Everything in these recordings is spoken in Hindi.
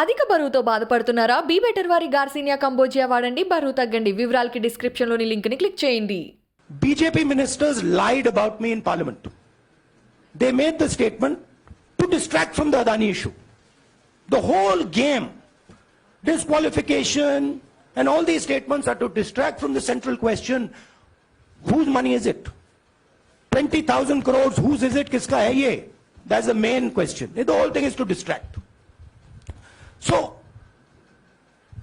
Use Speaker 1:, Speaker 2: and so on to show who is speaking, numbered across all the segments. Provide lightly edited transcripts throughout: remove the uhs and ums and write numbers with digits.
Speaker 1: అధిక బరువుతో బాధపడుతున్నారా? బీ బెటర్ వారి గార్సినియా కంబోజియా వాడండి, బరువు తగ్గండి. వివరాలకి డిస్క్రిప్షన్ లోని లింక్ ని క్లిక్ చేయండి.
Speaker 2: BJP ministers lied about me in parliament. They made the statement to distract from the Adani issue. The whole game, disqualification and all these statements are to distract from the central question, whose money is it? 20,000 crores, whose is it? Kiska hai ye? That's the main question. The whole thing is to distract. So,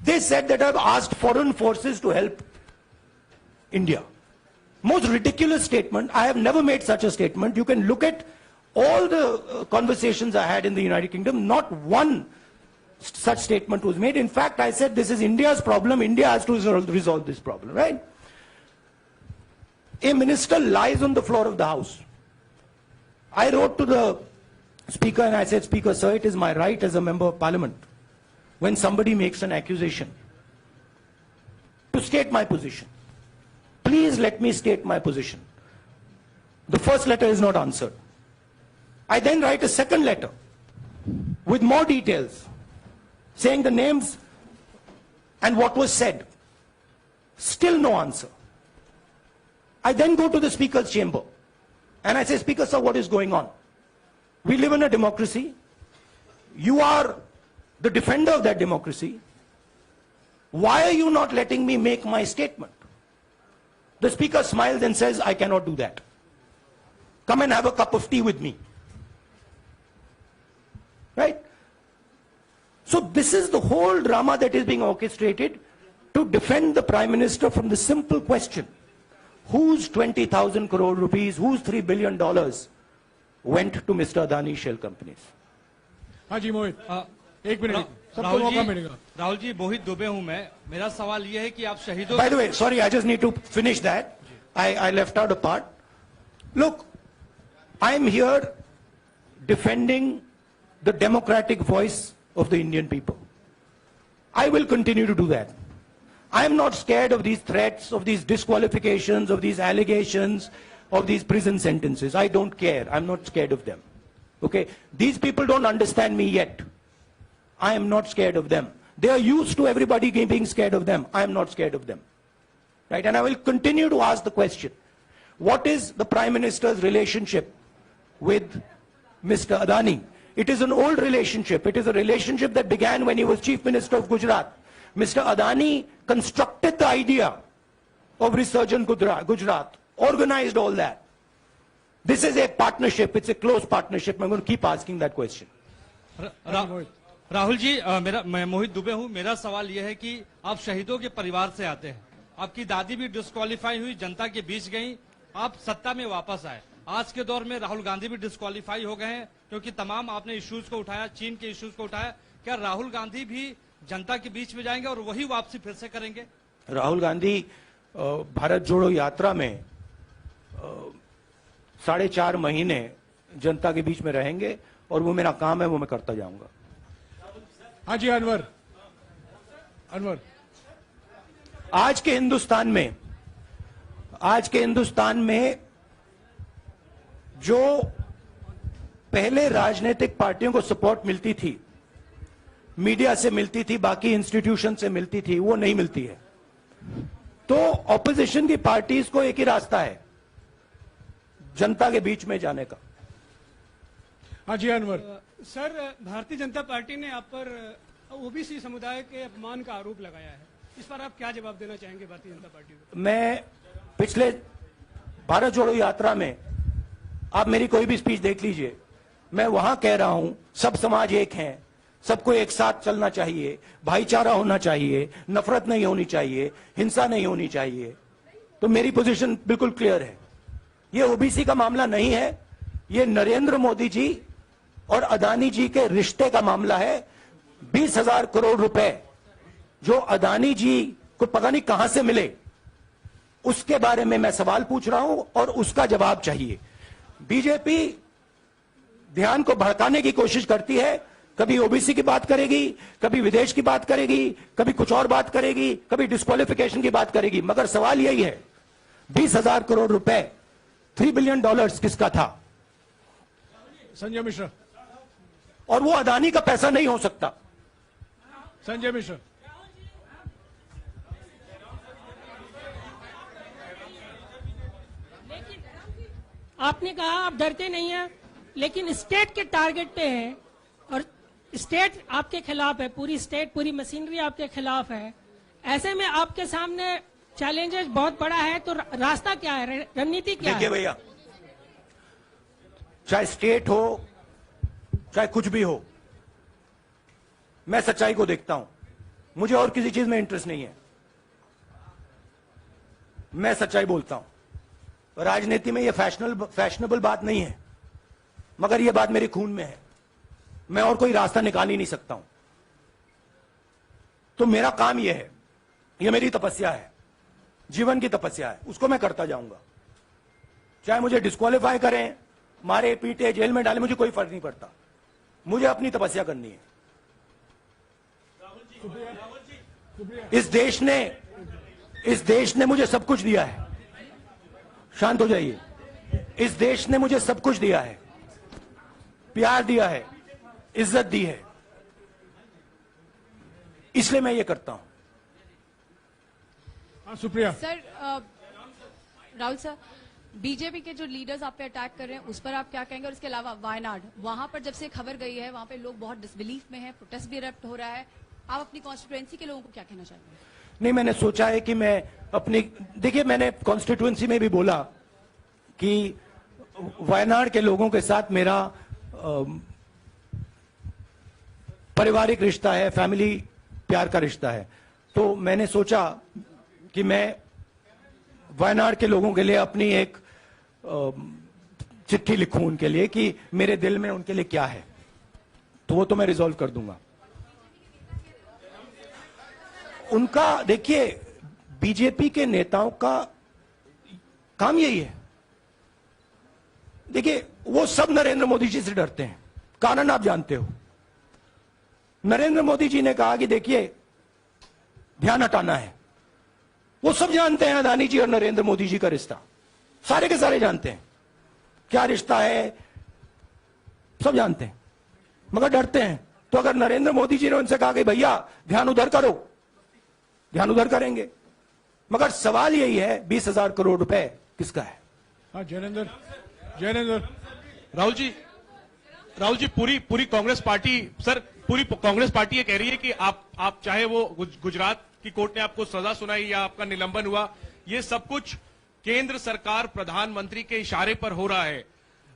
Speaker 2: they said that I've asked foreign forces to help India. Most ridiculous statement. I have never made such a statement. You can look at all the conversations I had in the United Kingdom. Not one such statement was made. In fact, I said this is India's problem. India has to resolve this problem, right? A minister lies on the floor of the House. I wrote to the Speaker and I said, Speaker, sir, it is my right as a member of Parliament, when somebody makes an accusation, to state my position. Please let me state my position. The first letter is not answered. I then write a second letter with more details, saying the names and what was said. Still no answer. I then go to the Speaker's chamber and I say, Speaker, sir, what is going on? We live in a democracy. You are the defender of that democracy. Why are you not letting me make my statement? The Speaker smiles and says, I cannot do that. Come and have a cup of tea with me. Right? So this is the whole drama that is being orchestrated to defend the Prime Minister from the simple question, whose 20,000 crore rupees, whose $3 billion went to Mr. Adani Shell companies?
Speaker 3: हाँ जी मोहित, एक मिनट सबको मौका मिलेगा।
Speaker 4: राहुल जी, मोहित दुबे हूं मैं। मेरा सवाल ये है कि आप शहीदों।
Speaker 2: By the way, sorry, I just need to finish that. I left out a part. Look, I'm here defending the democratic voice of the Indian people. I will continue to do that. I'm not scared of these threats, of these disqualifications, of these allegations, of these prison sentences. I don't care. I'm not scared of them. Okay? These people don't understand me yet. I am not scared of them. They are used to everybody being scared of them. I am not scared of them. Right? And I will continue to ask the question, what is the Prime Minister's relationship with Mr. Adani? It is an old relationship. It is a relationship that began when he was Chief Minister of Gujarat. Mr. Adani constructed the idea of Resurgent Gujarat, organized all that. This is a partnership. It's a close partnership. I'm going to keep asking that question.
Speaker 4: Rahul ji, मैं मोहित दुबे हूं। मेरा सवाल यह है कि आप शहीदों के परिवार से आते हैं। आपकी दादी भी डिस्क्वालीफाई हुई, जनता के बीच गई, आप सत्ता में वापस आए। आज के दौर में राहुल गांधी भी डिस्क्वालीफाई हो गए हैं, क्योंकि तमाम आपने इश्यूज को उठाया, चीन के इश्यूज को उठाया। क्या राहुल गांधी भी जनता के बीच में जाएंगे और वही वापसी फिर से करेंगे?
Speaker 2: राहुल गांधी भारत जोड़ो यात्रा में 4.5 महीने जनता के बीच में रहेंगे और वो मेरा काम है, वो मैं करता जाऊंगा।
Speaker 3: हाँ जी अनवर,
Speaker 2: आज के हिंदुस्तान में जो पहले राजनीतिक पार्टियों को सपोर्ट मिलती थी, मीडिया से मिलती थी, बाकी इंस्टीट्यूशन से मिलती थी, वो नहीं मिलती है। तो ऑपोजिशन की पार्टीज को एक ही रास्ता है, जनता के बीच में जाने का।
Speaker 3: हाँ जी अनवर।
Speaker 5: सर, भारतीय जनता पार्टी ने आप पर ओबीसी समुदाय के अपमान का आरोप लगाया है। इस पर आप क्या जवाब देना चाहेंगे भारतीय जनता पार्टी को? मैं
Speaker 2: पिछले भारत जोड़ो यात्रा में आप मेरी कोई भी स्पीच देख लीजिए, मैं वहां कह रहा हूं सब समाज एक हैं, सबको एक साथ चलना चाहिए, भाईचारा होना चाहिए, नफरत नहीं होनी चाहिए, हिंसा नहीं होनी चाहिए। तो मेरी पोजीशन बिल्कुल क्लियर है। ये ओबीसी का मामला नहीं है, ये नरेंद्र मोदी जी और अदानी जी के रिश्ते का मामला है। 20,000 करोड़ रुपए जो अदानी जी को पता नहीं कहां से मिले, उसके बारे में मैं सवाल पूछ रहा हूं और उसका जवाब चाहिए। बीजेपी ध्यान को भड़काने की कोशिश करती है, कभी ओबीसी की बात करेगी, कभी विदेश की बात करेगी, कभी कुछ और बात करेगी, कभी डिस्क्वालिफिकेशन की बात करेगी, मगर सवाल यही है 20,000 करोड़ रुपए, $3 बिलियन किसका था?
Speaker 3: संजय मिश्रा।
Speaker 2: और वो अदानी का पैसा नहीं हो सकता।
Speaker 3: संजय मिश्र।
Speaker 6: आपने कहा आप डरते नहीं हैं, लेकिन स्टेट के टारगेट पे हैं और स्टेट आपके खिलाफ है, पूरी स्टेट, पूरी मशीनरी आपके खिलाफ है। ऐसे में आपके सामने चैलेंजेस बहुत बड़ा है, तो रास्ता क्या है, रणनीति क्या
Speaker 2: देखिए
Speaker 6: है?
Speaker 2: भैया, चाहे स्टेट हो चाहे कुछ भी हो, मैं सच्चाई को देखता हूं। मुझे और किसी चीज में इंटरेस्ट नहीं है, मैं सच्चाई बोलता हूं। राजनीति में यह फैशनेबल बात नहीं है, मगर यह बात मेरे खून में है। मैं और कोई रास्ता निकाल ही नहीं सकता हूं। तो मेरा काम यह है, यह मेरी तपस्या है, जीवन की तपस्या है, उसको मैं करता जाऊंगा। चाहे मुझे डिस्क्वालीफाई करें, मारे पीटे, जेल में डाले, मुझे कोई फर्क नहीं पड़ता। मुझे अपनी तपस्या करनी है। इस देश ने मुझे सब कुछ दिया है। शांत हो जाइए। इस देश ने मुझे सब कुछ दिया है, प्यार दिया है, इज्जत दी है, इसलिए मैं ये करता हूं।
Speaker 3: हाँ, Supriya.
Speaker 7: Sir Rahul sir, BJP के जो लीडर्स आप पे अटैक कर रहे हैं उस पर आप क्या कहेंगे? और इसके अलावा वायनाड, वहां पर जब से खबर गई है वहां पे लोग बहुत डिसबिलीफ में हैं, प्रोटेस्ट भी इरप्ट हो रहा है। आप अपनी कॉन्स्टिट्यूएंसी के लोगों को क्या कहना चाहेंगे?
Speaker 2: नहीं, मैंने सोचा है कि मैं अपनी, देखिए मैंने कॉन्स्टिट्यूएंसी में भी बोला कि वायनाड के लोगों के साथ मेरा पारिवारिक रिश्ता है, फैमिली प्यार का रिश्ता है। तो मैंने सोचा कि मैं वायनाड के लोगों के लिए अपनी एक चिट्ठी लिखूं उनके लिए कि मेरे दिल में उनके लिए क्या है, तो वो तो मैं रिजॉल्व कर दूंगा। उनका, देखिए बीजेपी के नेताओं का काम यही है। देखिए वो सब नरेंद्र मोदी जी से डरते हैं, कारण आप जानते हो। नरेंद्र मोदी जी ने कहा कि देखिए ध्यान हटाना है। वो सब जानते हैं अदानी जी और नरेंद्र मोदी जी का रिश्ता, सारे के सारे जानते हैं क्या रिश्ता है, सब जानते हैं, मगर डरते हैं। तो अगर नरेंद्र मोदी जी ने उनसे कहा कि भैया ध्यान उधर करो, ध्यान उधर करेंगे। मगर सवाल यही है 20,000 करोड़ रुपए किसका है?
Speaker 3: हाँ, जैनेंद्र।
Speaker 8: राहुल जी पूरी कांग्रेस पार्टी, सर पूरी कांग्रेस पार्टी ये कह रही है कि आप चाहे वो गुजरात की कोर्ट ने आपको सजा सुनाई या आपका निलंबन हुआ, ये सब कुछ केंद्र सरकार प्रधानमंत्री के इशारे पर हो रहा है।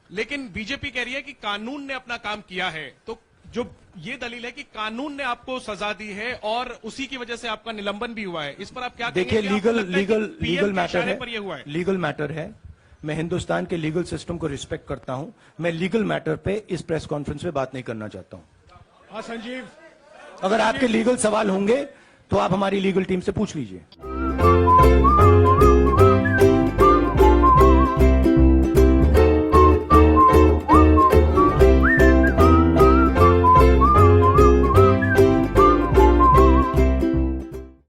Speaker 8: लेकिन बीजेपी कह रही है कि कानून ने अपना काम किया है। तो जो ये दलील है कि कानून ने आपको सजा दी है और उसी की वजह से आपका निलंबन भी हुआ है, इस पर आप क्या
Speaker 2: देखिए लीगल मैटर है,
Speaker 8: पर ये हुआ है?
Speaker 2: लीगल मैटर है। मैं हिंदुस्तान के लीगल सिस्टम को रिस्पेक्ट करता हूं। मैं लीगल मैटर पे इस प्रेस कॉन्फ्रेंस में बात नहीं करना चाहता हूं।
Speaker 3: हाँ, संजीव।
Speaker 2: अगर आपके लीगल सवाल होंगे तो आप हमारी लीगल टीम से पूछ लीजिए।